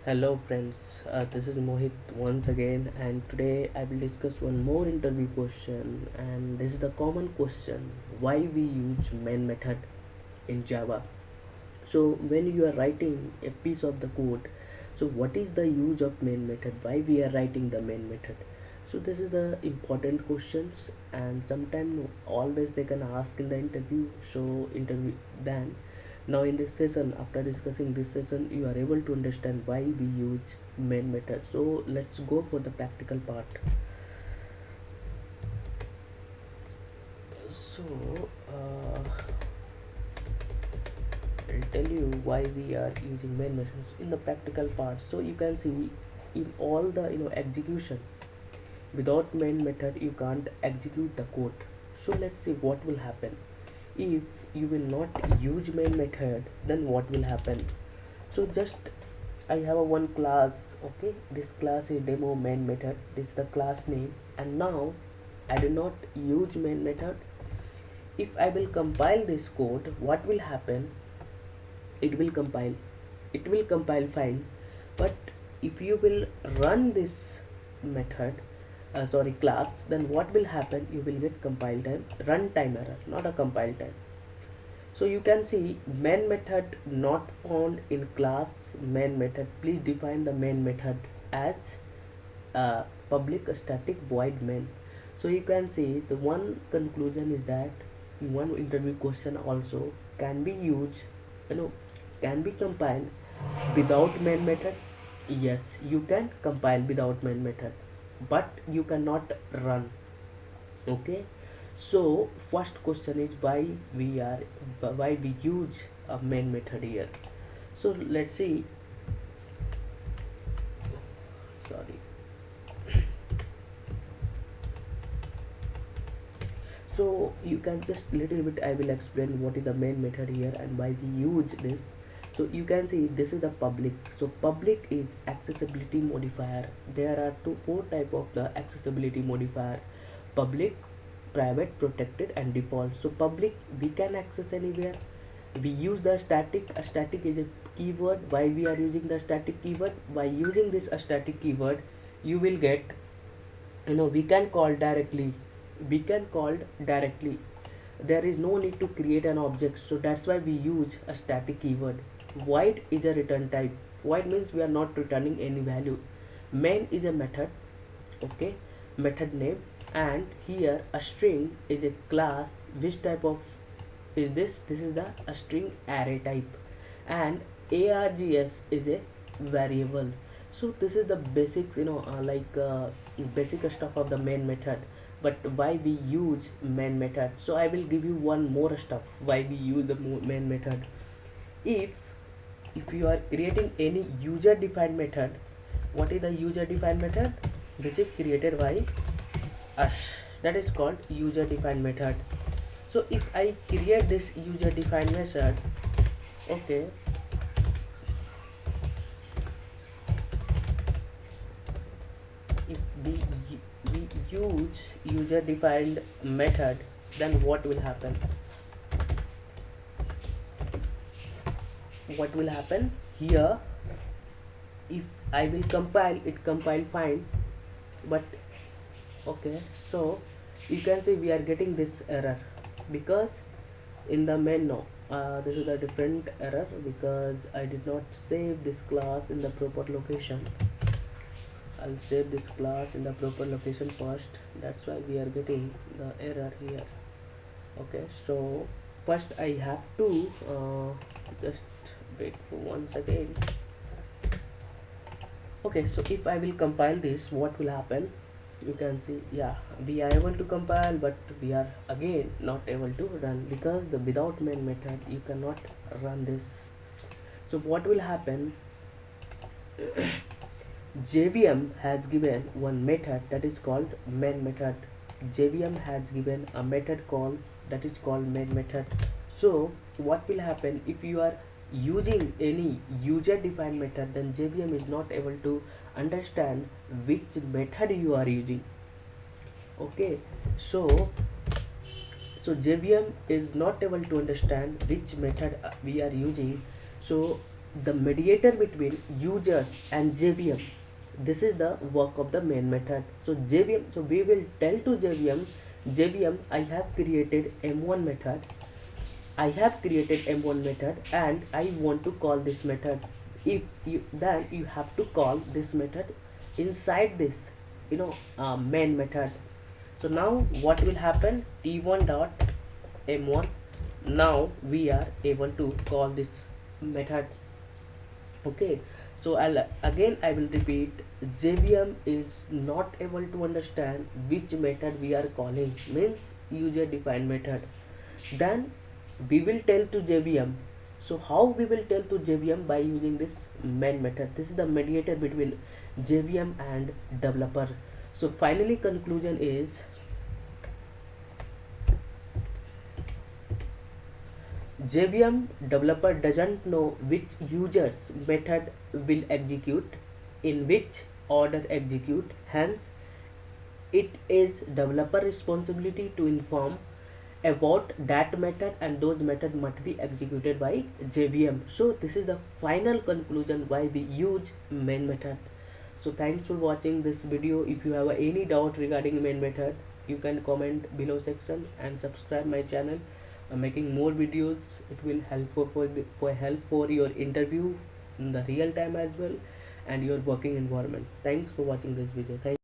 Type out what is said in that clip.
Hello friends, this is Mohit once again, and today I will discuss one more interview question, and this is the common question: why we use main method in Java. So when you are writing a piece of the code, so what is the use of main method? Why we are writing the main method? So this is the important questions, and sometimes always they can ask in the interview. So interview then now in this session, after discussing this session, you are able to understand why we use main method. So let's go for the practical part. So I'll tell you why we are using main methods in the practical part. So you can see in all the execution, without main method you can't execute the code. So let's see what will happen if you will not use main method. Then what will happen? So just I have a one class. Okay, this class is demo main method. This is the class name, and now I do not use main method. If I will compile this code, what will happen? It will compile it will compile fine, but if you will run this method, sorry, class, then what will happen? You will get compile time, runtime error, not a compile time. So you can see main method not found in class main method. Please define the main method as public static void main. So you can see the one conclusion is that one interview question also can be used, you know can be compiled without main method. Yes, you can compile without main method, but you cannot run. Okay, so first question is why we use a main method here. So let's see. Sorry. So you can just little bit I will explain what is the main method here and why we use this. So you can see this is the public. So public is accessibility modifier. There are four type of the accessibility modifier: public, private, protected, and default. So public we can access anywhere. We use the static. A static is a keyword. Why we are using the static keyword? By using this a static keyword, you will get, we can call directly. There is no need to create an object, so that's why we use a static keyword. Void is a return type. Void means we are not returning any value. Main is a method. Okay, method name. And here a string is a class. Which type of is this is the a string array type. And args is a variable. So this is the basics, basic stuff of the main method. But why we use main method? So I will give you one more stuff why we use the main method. If you are creating any user defined method, what is the user defined method? Which is created by us, that is called user defined method. So if I create this user defined method, okay, if we use user defined method, then what will happen here? If I will compile it, compile fine, but okay, so you can see we are getting this error because in the main, no, this is a different error because I did not save this class in the proper location. I'll save this class in the proper location first. That's why we are getting the error here. Okay, so first I have to just wait for once again. Okay, so if I will compile this, what will happen? You can see, yeah, we are able to compile, but we are again not able to run because the without main method you cannot run this. So what will happen? JVM has given one method that is called main method. JVM has given a method called that is called main method. So what will happen if you are using any user defined method? Then JVM is not able to understand which method you are using. Okay, so JVM is not able to understand which method we are using. So the mediator between users and JVM. This is the work of the main method. So JVM, so we will tell to JVM, I have created M1 method. I have created M1 method and I want to call this method. If you, then you have to call this method inside this, main method. So now what will happen? T1 dot M1. Now we are able to call this method. Okay, so I will repeat. JVM is not able to understand which method we are calling, means user defined method. Then we will tell to JVM. So how we will tell to JVM? By using this main method. This is the mediator between JVM and developer. So finally conclusion is, JVM developer doesn't know which users method will execute, in which order execute. Hence, it is developer responsibility to inform about that method, and those methods must be executed by JVM. So this is the final conclusion why we use main method. So thanks for watching this video. If you have any doubt regarding main method, you can comment below section and subscribe my channel. I'm making more videos. It will help for your interview in the real time as well, and your working environment. Thanks for watching this video.